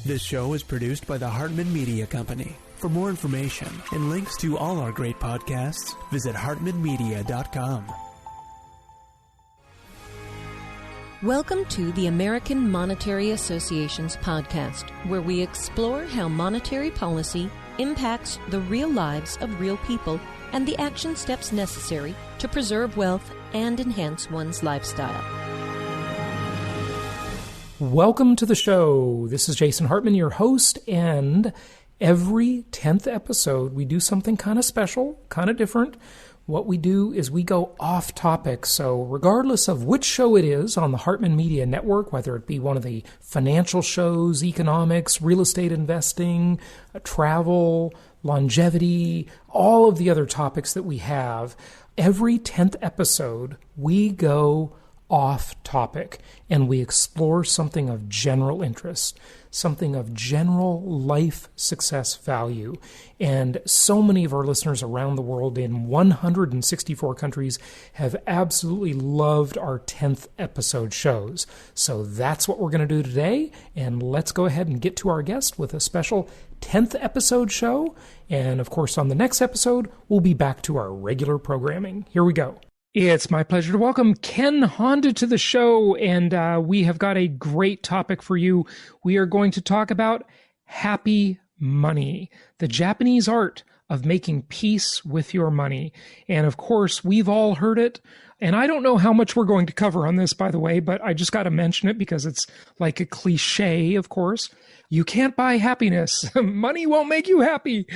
This show is produced by the Hartman Media Company. For more information and links to all our great podcasts, visit hartmanmedia.com. Welcome to the American Monetary Association's podcast, where we explore how monetary policy impacts the real lives of real people and the action steps necessary to preserve wealth and enhance one's lifestyle. Welcome to the show. This is Jason Hartman, your host, and every 10th episode we do something kind of special, kind of different. What we do is we go off topic. So regardless of which show it is on the Hartman Media Network, whether it be one of the financial shows, economics, real estate investing, travel, longevity, all of the other topics that we have, every 10th episode we go off topic and we explore something of general interest, something of general life success value. And so many of our listeners around the world in 164 countries have absolutely loved our 10th episode shows. So that's what we're going to do today. And let's go ahead and get to our guest with a special 10th episode show. And of course, on the next episode, we'll be back to our regular programming. Here we go. It's my pleasure to welcome Ken Honda to the show, and we have got a great topic for you. We are going to talk about happy money, the Japanese art of making peace with your money. And of course, we've all heard it. And I don't know how much we're going to cover on this, by the way, but I just got to mention it because it's like a cliche, of course. You can't buy happiness. Money won't make you happy.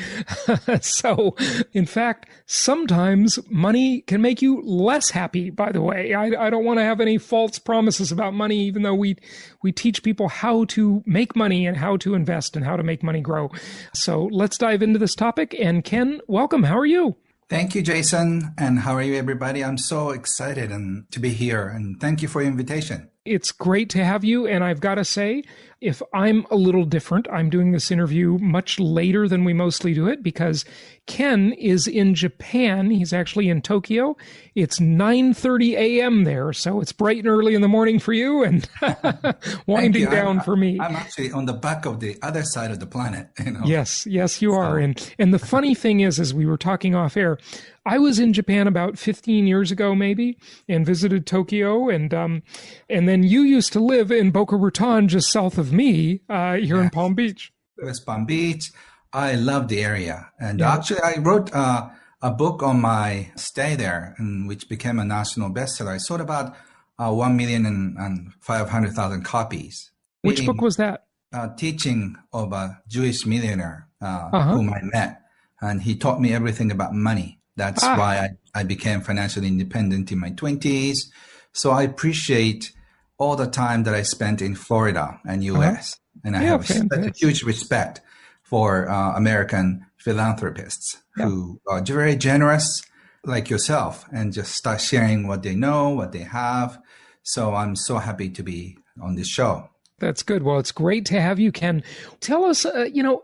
So, in fact, sometimes money can make you less happy, by the way. I don't want to have any false promises about money, even though we teach people how to make money and how to invest and how to make money grow. So let's dive into this topic. And Ken, welcome. How are you? Thank you, Jason. And how are you, everybody? I'm so excited to be here. And thank you for your invitation. It's great to have you. And I've got to say, if I'm a little different, I'm doing this interview much later than we mostly do it because Ken is in Japan. He's actually in Tokyo. It's 9:30 a.m. there, so it's bright and early in the morning for you and winding down for me. I'm actually on the back of the other side of the planet. Yes, you are. And the funny thing is, as we were talking off air, I was in Japan about 15 years ago, maybe, and visited Tokyo. And then you used to live in Boca Raton, just south of me, here in Palm Beach. West Palm Beach. I love the area. And actually, I wrote a book on my stay there, which became a national bestseller. I sold about 1,500,000 copies. Which book was that? Teaching of a Jewish millionaire whom I met. And he taught me everything about money. That's why I became financially independent in my 20s. So I appreciate all the time that I spent in Florida and U.S. And I have such a huge respect for American philanthropists who are very generous like yourself and just start sharing what they know, what they have. So I'm so happy to be on this show. That's good. Well, it's great to have you, Ken. Tell us,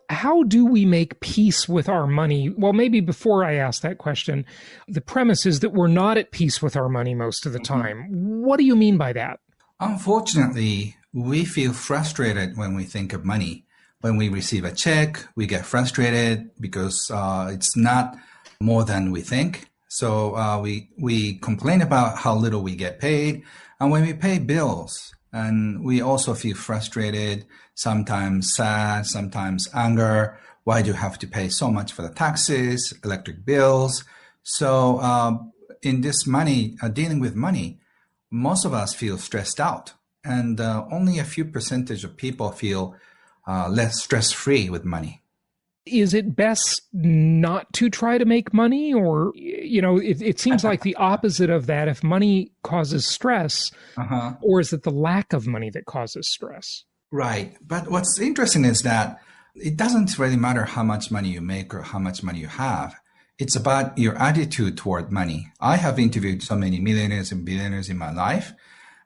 how do we make peace with our money? Well, maybe before I ask that question, the premise is that we're not at peace with our money most of the time. What do you mean by that? Unfortunately, we feel frustrated when we think of money. When we receive a check, we get frustrated because it's not more than we think. So we complain about how little we get paid. And when we pay bills, and we also feel frustrated, sometimes sad, sometimes anger. Why do you have to pay so much for the taxes, electric bills? So in this dealing with money, most of us feel stressed out. And only a few percentage of people feel less stress-free with money. Is it best not to try to make money? Or, it seems like the opposite of that. If money causes stress, or is it the lack of money that causes stress? Right. But what's interesting is that it doesn't really matter how much money you make or how much money you have. It's about your attitude toward money. I have interviewed so many millionaires and billionaires in my life,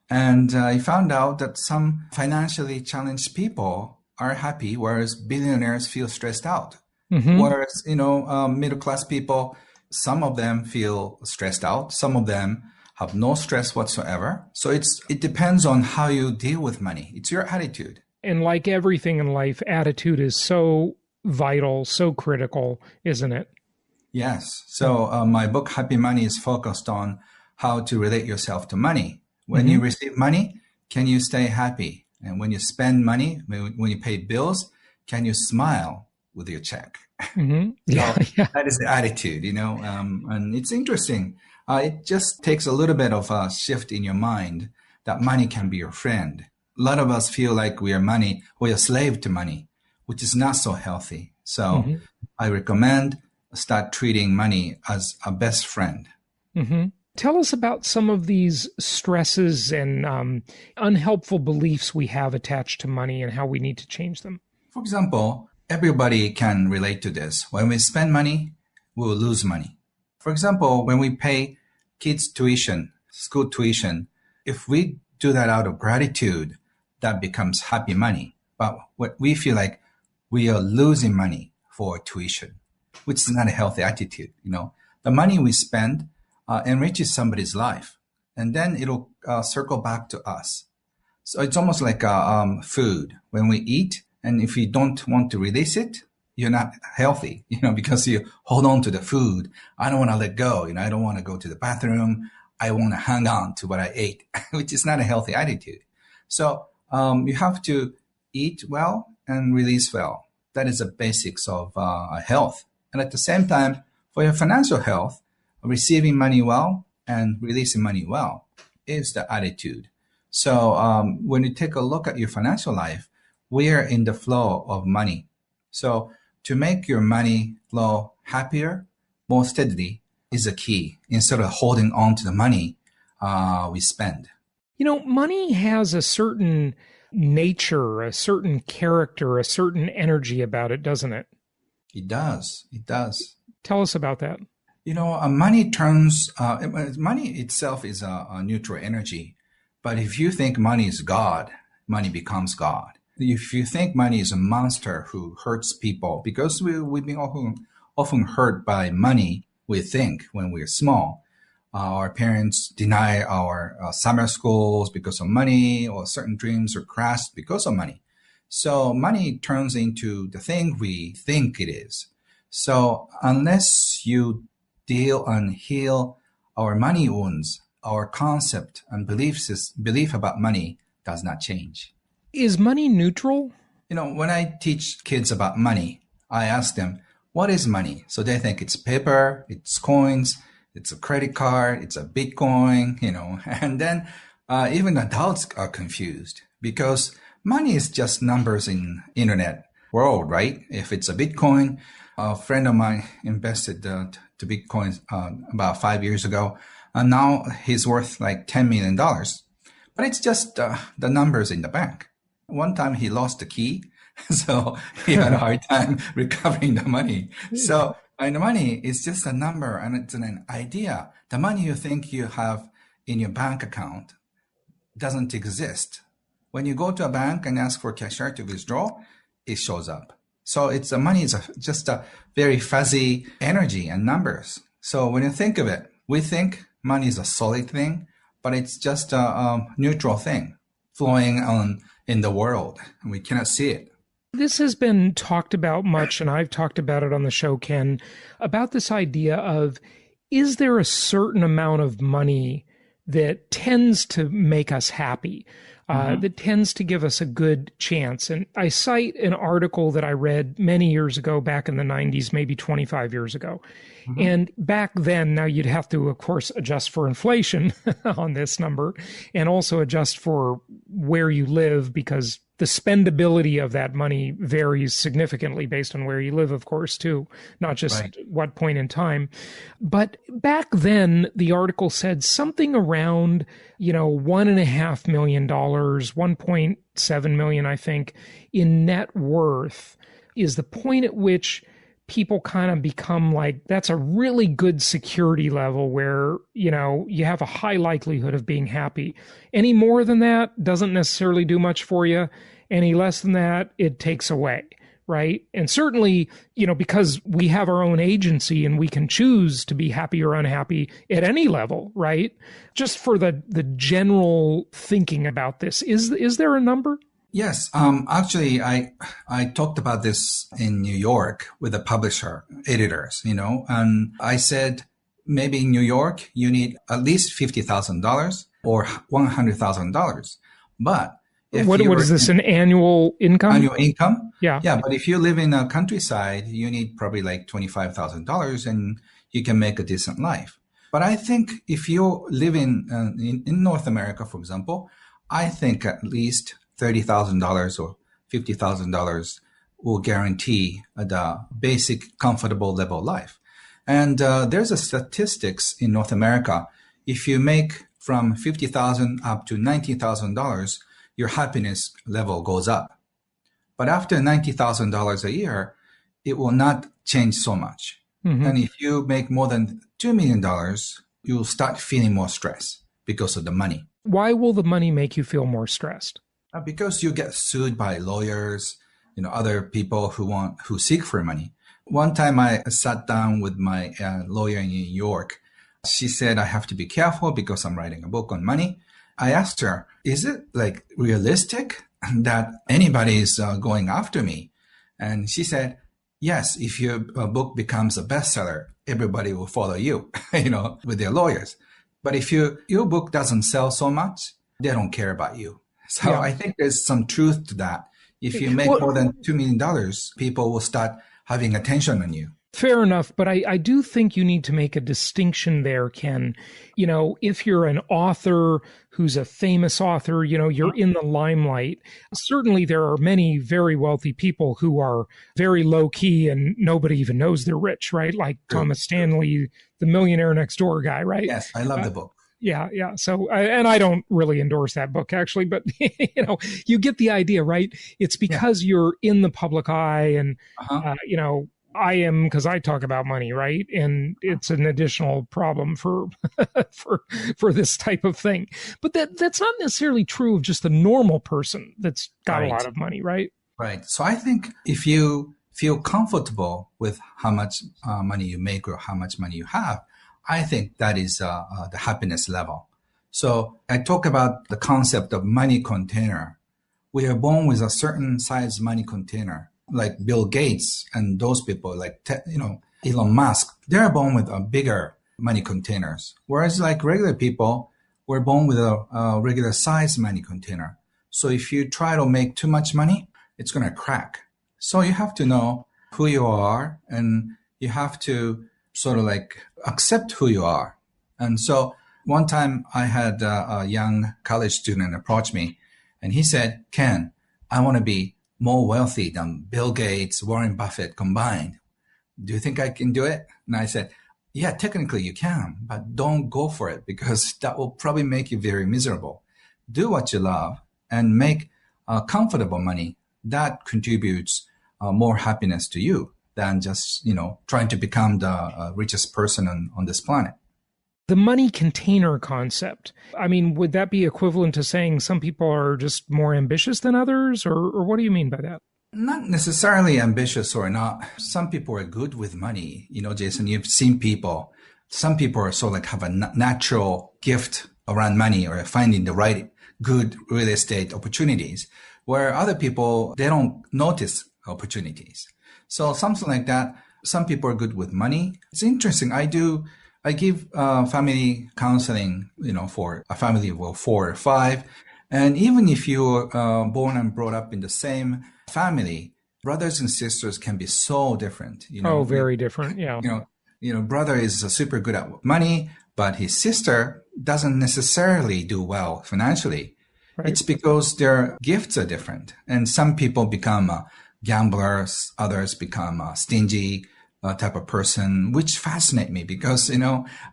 and I found out that some financially challenged people are happy, whereas billionaires feel stressed out. Whereas, middle-class people, some of them feel stressed out. Some of them have no stress whatsoever. So it depends on how you deal with money. It's your attitude. And like everything in life, attitude is so vital, so critical, isn't it? Yes. So my book, Happy Money, is focused on how to relate yourself to money. When you receive money, can you stay happy? And when you spend money, when you pay bills, can you smile with your check? Yeah, yeah. That is the attitude, and it's interesting. It just takes a little bit of a shift in your mind that money can be your friend. A lot of us feel like we are a slave to money, which is not so healthy. So I recommend start treating money as a best friend. Tell us about some of these stresses and unhelpful beliefs we have attached to money and how we need to change them. For example, everybody can relate to this. When we spend money, we will lose money. For example, when we pay kids' tuition, school tuition, if we do that out of gratitude, that becomes happy money. But what we feel like we are losing money for tuition, which is not a healthy attitude. The money we spend enriches somebody's life, and then it'll circle back to us. So it's almost like food. When we eat, and if you don't want to release it, you're not healthy, because you hold on to the food. I don't want to let go. I don't want to go to the bathroom. I want to hang on to what I ate, which is not a healthy attitude. So you have to eat well and release well. That is the basics of health. And at the same time, for your financial health, receiving money well and releasing money well is the attitude. So when you take a look at your financial life, we are in the flow of money. So to make your money flow happier, more steadily is a key instead of holding on to the money we spend. Money has a certain nature, a certain character, a certain energy about it, doesn't it? It does. It does. Tell us about that. Money itself is a neutral energy. But if you think money is God, money becomes God. If you think money is a monster who hurts people, because we've been often hurt by money, we think when we're small. Our parents deny our summer schools because of money, or certain dreams are crushed because of money. So money turns into the thing we think it is. So unless you deal and heal our money wounds, our concept and belief about money does not change. Is money neutral? When I teach kids about money, I ask them, what is money? So they think it's paper, it's coins, it's a credit card, it's a Bitcoin, and then even adults are confused because money is just numbers in internet world, right? If it's a Bitcoin, a friend of mine invested to Bitcoin about 5 years ago, and now he's worth like $10 million. But it's just the numbers in the bank. One time he lost the key, so he had a hard time recovering the money. So and the money is just a number, and it's an idea. The money you think you have in your bank account doesn't exist. When you go to a bank and ask for a cashier to withdraw, it shows up. So money is just a very fuzzy energy and numbers. So when you think of it, we think money is a solid thing, but it's just a neutral thing flowing on in the world, and we cannot see it. This has been talked about much, and I've talked about it on the show, Ken, about this idea of, is there a certain amount of money that tends to make us happy, that tends to give us a good chance? And I cite an article that I read many years ago, back in the 90s, maybe 25 years ago. And back then, now you'd have to, of course, adjust for inflation on this number, and also adjust for where you live, because the spendability of that money varies significantly based on where you live, of course, too, not just what point in time. But back then, the article said something around, $1.5 million, 1.7 million, I think, in net worth is the point at which people kind of become like, that's a really good security level where, you have a high likelihood of being happy. Any more than that doesn't necessarily do much for you. Any less than that, it takes away, right? And certainly, because we have our own agency and we can choose to be happy or unhappy at any level, right? Just for the general thinking about this, is there a number? Yes, actually, I talked about this in New York with the publisher, editors, and I said maybe in New York you need at least $50,000 or $100,000. But if What you're is this, an annual income? annual income, Yeah. yeah. But if you live in a countryside, you need probably like $25,000, and you can make a decent life. But I think if you live in North America, for example, I think at least $30,000 or $50,000 will guarantee the basic comfortable level of life. And there's a statistics in North America. If you make from $50,000 up to $90,000, your happiness level goes up. But after $90,000 a year, it will not change so much. Mm-hmm. And if you make more than $2 million, you'll start feeling more stress because of the money. Why will the money make you feel more stressed? Because you get sued by lawyers, other people who seek for money. One time I sat down with my lawyer in New York. She said, I have to be careful because I'm writing a book on money. I asked her, is it like realistic that anybody is going after me? And she said, yes, if your book becomes a bestseller, everybody will follow you, with their lawyers. But if your book doesn't sell so much, they don't care about you. So yeah. I think there's some truth to that. If you make more than $2 million, people will start having attention on you. Fair enough. But I do think you need to make a distinction there, Ken. If you're an author who's a famous author, you're in the limelight. Certainly there are many very wealthy people who are very low key and nobody even knows they're rich, right? Like Thomas Stanley, the Millionaire Next Door guy, right? Yes, I love the book. Yeah. So, and I don't really endorse that book actually, but you get the idea, right? It's because you're in the public eye and, I am, because I talk about money, right? And it's an additional problem for this type of thing. But that's not necessarily true of just the normal person that's got a lot of money, right? Right. So I think if you feel comfortable with how much money you make or how much money you have, I think that is the happiness level. So I talk about the concept of money container. We are born with a certain size money container. Like Bill Gates and those people, like, Elon Musk, they're born with a bigger money containers. Whereas like regular people, we're born with a regular size money container. So if you try to make too much money, it's going to crack. So you have to know who you are and you have to sort of like accept who you are. And so one time I had a young college student approach me and he said, Ken, I want to be more wealthy than Bill Gates, Warren Buffett combined. Do you think I can do it? And I said, yeah, technically you can, but don't go for it because that will probably make you very miserable. Do what you love and make comfortable money. That contributes more happiness to you than just, trying to become the richest person on this planet. The money container concept, I mean, would that be equivalent to saying some people are just more ambitious than others? Or what do you mean by that? Not necessarily ambitious or not. Some people are good with money. Jason, you've seen people. Some people are sort of like have a natural gift around money or finding the right good real estate opportunities, where other people, they don't notice opportunities. So something like that. Some people are good with money. It's interesting. I give family counseling, for a family of 4 or 5. And even if you're born and brought up in the same family, brothers and sisters can be so different. Very different. Yeah. Brother is super good at money, but his sister doesn't necessarily do well financially. Right. It's because their gifts are different. And some people become gamblers, others become stingy, type of person, which fascinate me because,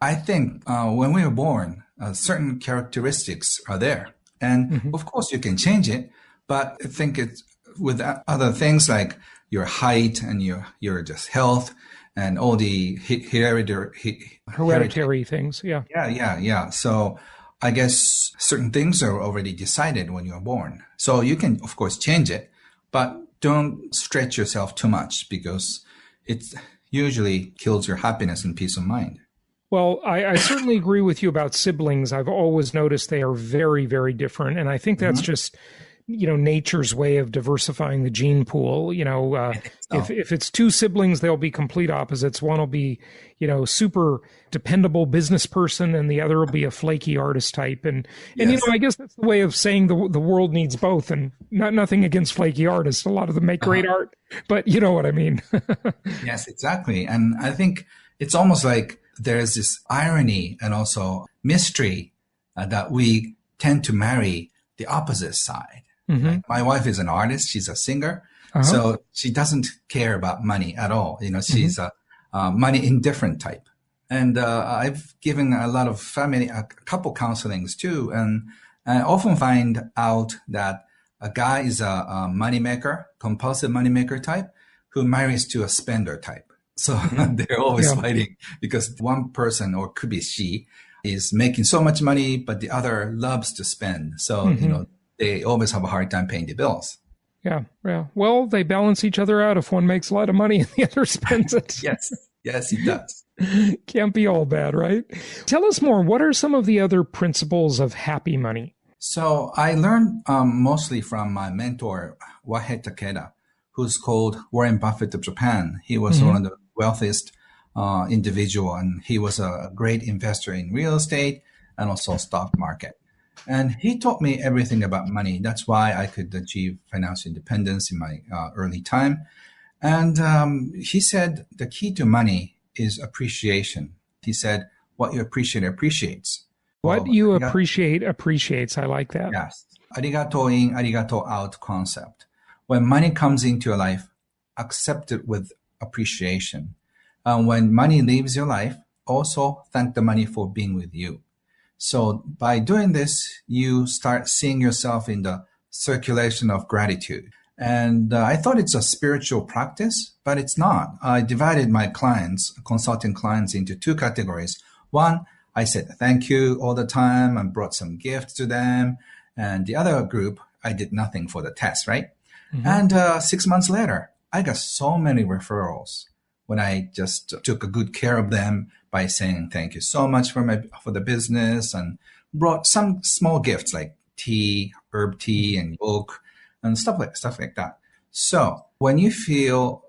I think when we were born, certain characteristics are there. And of course you can change it, but I think it's with other things like your height and your just health and all the hereditary things. Yeah. Yeah. So I guess certain things are already decided when you're born. So you can, of course, change it, but don't stretch yourself too much because it's usually kills your happiness and peace of mind. Well, I certainly agree with you about siblings. I've always noticed they are very, very different. And I think that's just nature's way of diversifying the gene pool. If it's two siblings, they'll be complete opposites. One will be, super dependable business person, and the other will be a flaky artist type. And I guess that's the way of saying the world needs both. And nothing against flaky artists. A lot of them make great art, but you know what I mean. Yes, exactly. And I think it's almost like there's this irony and also mystery that we tend to marry the opposite side. Mm-hmm. Right? My wife is an artist. She's a singer. Uh-huh. So she doesn't care about money at all. She's a money indifferent type. And I've given a lot of family, a couple counselings too. And I often find out that a guy is a moneymaker, compulsive moneymaker type, who marries to a spender type. So they're always fighting because one person, or could be she, is making so much money, but the other loves to spend. So, they always have a hard time paying the bills. Yeah. Well, they balance each other out if one makes a lot of money and the other spends it. Yes, it does. Can't be all bad, right? Tell us more. What are some of the other principles of happy money? So I learned mostly from my mentor, Wahei Takeda, who's called Warren Buffett of Japan. He was one of the wealthiest individual, and he was a great investor in real estate and also stock market. And he taught me everything about money. That's why I could achieve financial independence in my early time. And he said the key to money is appreciation. He said, what you appreciate appreciates. What you appreciate appreciates. I like that. Yes. Arigato in, arigato out concept. When money comes into your life, accept it with appreciation. When money leaves your life, also thank the money for being with you. So by doing this, you start seeing yourself in the circulation of gratitude. And I thought it's a spiritual practice, but it's not. I divided my consulting clients into two categories. One, I said thank you all the time and brought some gifts to them. And the other group, I did nothing for the test, right? Mm-hmm. And 6 months later, I got so many referrals when I just took a good care of them by saying thank you so much for the business, and brought some small gifts like tea, herb tea, and book and stuff like that. So when you feel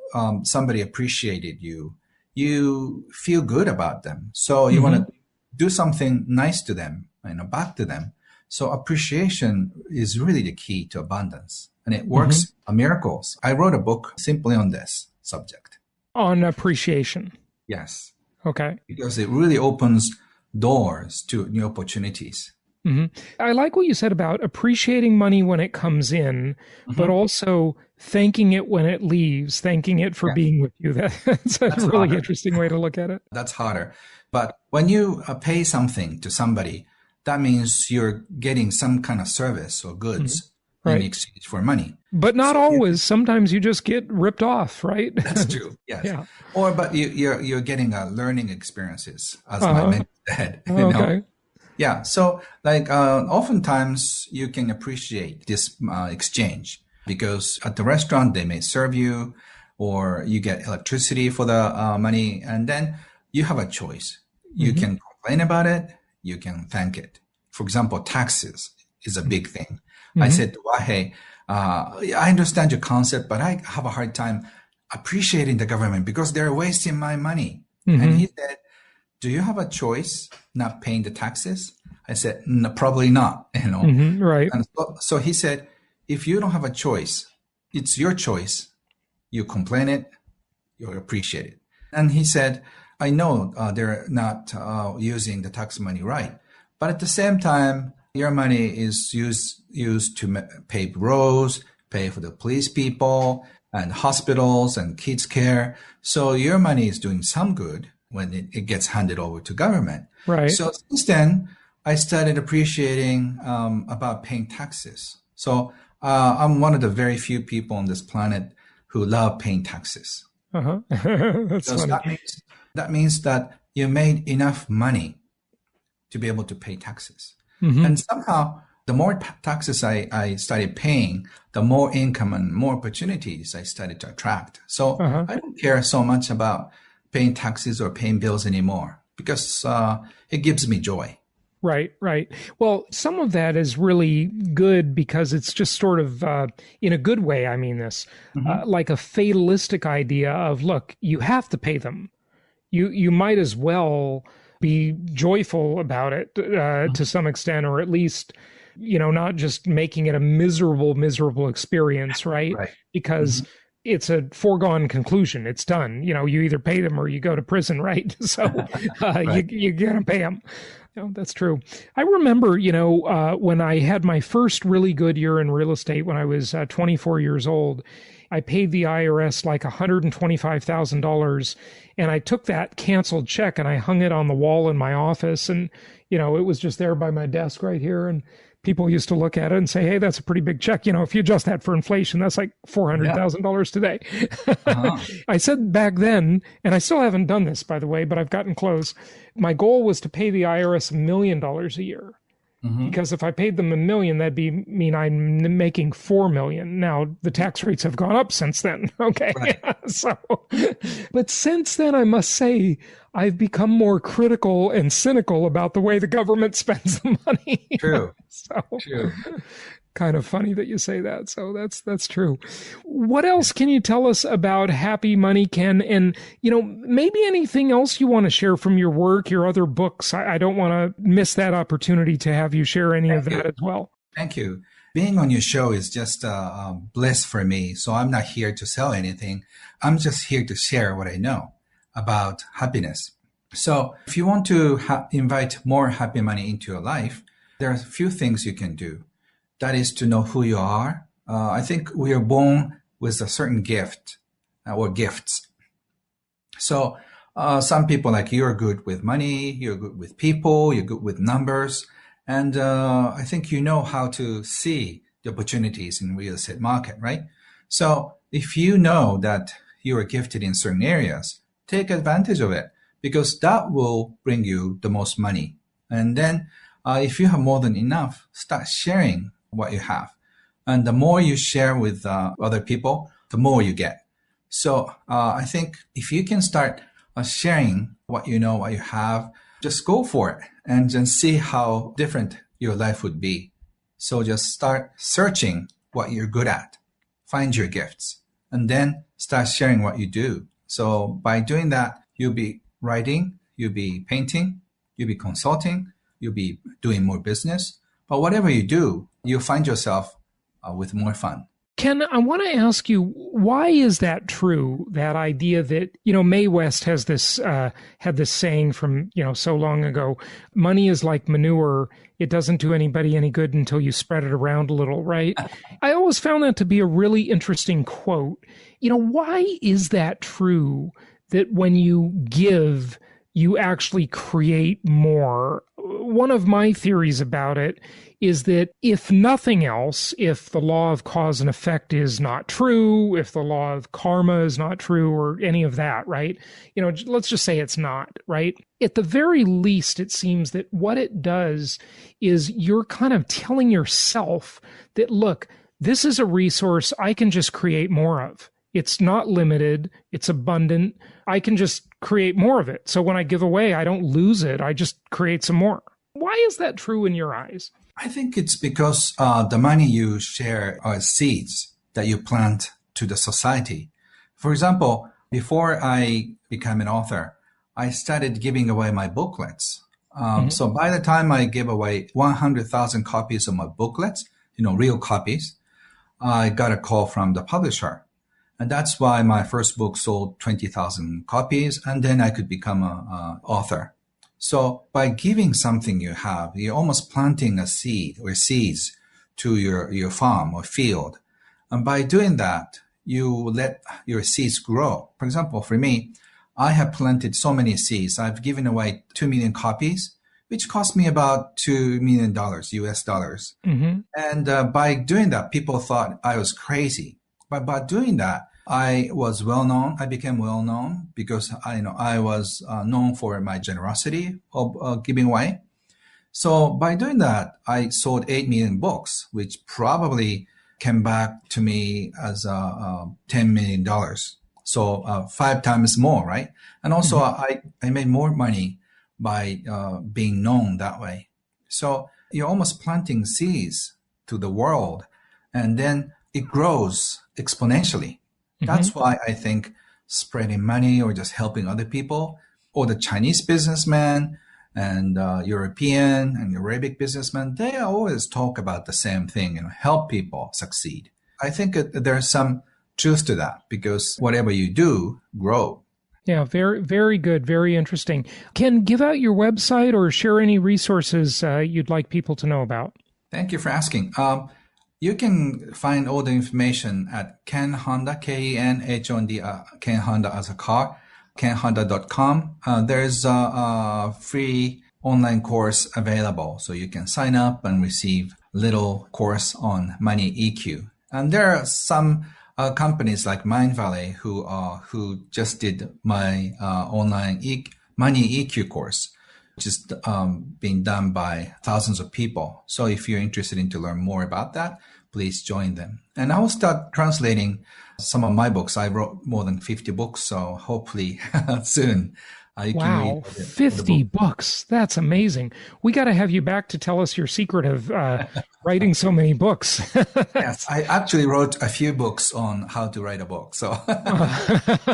somebody appreciated you, you feel good about them. So you want to do something nice to them, back to them. So appreciation is really the key to abundance, and it works miracles. I wrote a book simply on this subject. On appreciation. Yes. Okay. Because it really opens doors to new opportunities. Mm-hmm. I like what you said about appreciating money when it comes in, but also thanking it when it leaves, thanking it for being with you. That's a really harder. Interesting way to look at it. That's harder. But when you pay something to somebody, that means you're getting some kind of service or goods in exchange for money. But not always. Sometimes you just get ripped off, right? That's true. Yes. Yeah. But you're getting learning experiences, as my mentor said. Okay. Yeah. So oftentimes you can appreciate this exchange, because at the restaurant they may serve you, or you get electricity for the money, and then you have a choice. You can complain about it. You can thank it. For example, taxes is a big thing. I said to Wahei, I understand your concept, but I have a hard time appreciating the government because they're wasting my money. And he said, do you have a choice not paying the taxes? I said, no, probably not, Right. And so he said, if you don't have a choice, it's your choice. You complain it, you appreciate it. And he said, I know they're not using the tax money right, but at the same time, your money is used to pave roads, pay for the police people and hospitals and kids care. So your money is doing some good when it gets handed over to government. Right. So since then, I started appreciating about paying taxes. So I'm one of the very few people on this planet who love paying taxes. That's funny. That means that you made enough money to be able to pay taxes. And somehow, the more taxes I started paying, the more income and more opportunities I started to attract. So I don't care so much about paying taxes or paying bills anymore, because it gives me joy. Right, right. Well, some of that is really good because it's just sort of, in a good way, I mean this, like a fatalistic idea of, look, you have to pay them. You might as well be joyful about it to some extent, or at least, not just making it a miserable experience, right? Right. Because it's a foregone conclusion. It's done. You either pay them or you go to prison, right? So Right. you're going to pay them. That's true. I remember, when I had my first really good year in real estate when I was 24 years old, I paid the IRS like $125,000, and I took that canceled check and I hung it on the wall in my office, and it was just there by my desk right here, and people used to look at it and say, "Hey, that's a pretty big check. If you adjust that for inflation, that's like $400,000 today." I said back then, and I still haven't done this, by the way, but I've gotten close. My goal was to pay the IRS $1 million a year. Because if I paid them $1 million, that'd mean I'm making $4 million. Now the tax rates have gone up since then. Okay, Right. but since then, I must say I've become more critical and cynical about the way the government spends the money. True. So, True. kind of funny that you say that. So that's true. What else can you tell us about Happy Money, Ken? And, maybe anything else you want to share from your work, your other books. I don't want to miss that opportunity to have you share any of that as well. Thank you. Being on your show is just a bliss for me. So I'm not here to sell anything. I'm just here to share what I know about happiness. So if you want to invite more happy money into your life, there are a few things you can do. That is to know who you are. I think we are born with a certain gift or gifts. So some people, like, you're good with money, you're good with people, you're good with numbers. And I think you know how to see the opportunities in real estate market, right? So if you know that you are gifted in certain areas, take advantage of it, because that will bring you the most money. And then if you have more than enough, start sharing what you have. And the more you share with other people, the more you get. So I think if you can start sharing what you know, what you have, just go for it and then see how different your life would be. So just start searching what you're good at, find your gifts, and then start sharing what you do. So by doing that, you'll be writing, you'll be painting, you'll be consulting, you'll be doing more business. But whatever you do, you'll find yourself with more fun. Ken, I want to ask you, why is that true? That idea that, Mae West has this, had this saying from, so long ago, money is like manure. It doesn't do anybody any good until you spread it around a little, right? I always found that to be a really interesting quote. Why is that true, that when you give, you actually create more? One of my theories about it is that if nothing else, if the law of cause and effect is not true, if the law of karma is not true, or any of that, right? Let's just say it's not, right? At the very least, it seems that what it does is you're kind of telling yourself that, look, this is a resource I can just create more of. It's not limited. It's abundant. I can just create more of it. So when I give away, I don't lose it. I just create some more. Why is that true in your eyes? I think it's because the money you share are seeds that you plant to the society. For example, before I became an author, I started giving away my booklets. So by the time I gave away 100,000 copies of my booklets, real copies, I got a call from the publisher. And that's why my first book sold 20,000 copies, and then I could become an author. So by giving something you have, you're almost planting a seed or seeds to your farm or field. And by doing that, you let your seeds grow. For example, for me, I have planted so many seeds. I've given away 2 million copies, which cost me about $2 million US dollars. And by doing that, people thought I was crazy. But by doing that, I was well known. I became well known because I was known for my generosity of giving away. So by doing that, I sold 8 million books, which probably came back to me as $10 million. So 5 times more, right? And also I made more money by being known that way. So you're almost planting seeds to the world, and then it grows exponentially. That's why I think spreading money or just helping other people, or the Chinese businessman and European and Arabic businessmen, they always talk about the same thing, help people succeed. I think there's some truth to that, because whatever you do, grow. Yeah, very, very good. Very interesting. Ken, give out your website or share any resources you'd like people to know about. Thank you for asking. You can find all the information at Ken Honda, Kenhonda, Ken Honda as a car, kenhonda.com. There's a free online course available, so you can sign up and receive little course on money EQ. And there are some companies like Mindvalley who just did my online money EQ course, which is being done by thousands of people. So if you're interested in to learn more about that, please join them. And I will start translating some of my books. I wrote more than 50 books, so hopefully soon. You can read 50 books. That's amazing. We got to have you back to tell us your secret of writing so many books. Yes, I actually wrote a few books on how to write a book. So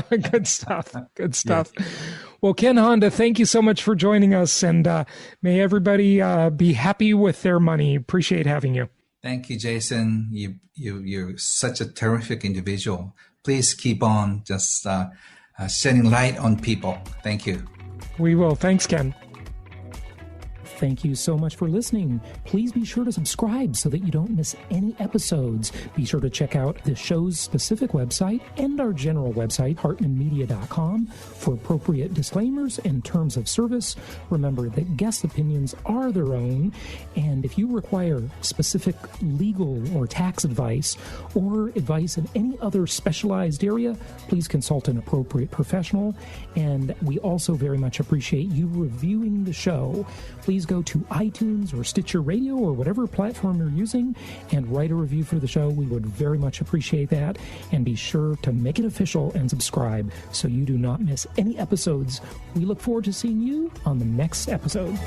Good stuff. Good stuff. Yes. Well, Ken Honda, thank you so much for joining us, and may everybody be happy with their money. Appreciate having you. Thank you, Jason. You're such a terrific individual. Please keep on just shedding light on people. Thank you. We will. Thanks, Ken. Thank you so much for listening. Please be sure to subscribe so that you don't miss any episodes. Be sure to check out the show's specific website and our general website, hartmanmedia.com, for appropriate disclaimers and terms of service. Remember that guest opinions are their own, and if you require specific legal or tax advice or advice in any other specialized area, please consult an appropriate professional. And we also very much appreciate you reviewing the show. Please go to iTunes or Stitcher Radio or whatever platform you're using and write a review for the show. We would very much appreciate that. And be sure to make it official and subscribe so you do not miss any episodes. We look forward to seeing you on the next episode.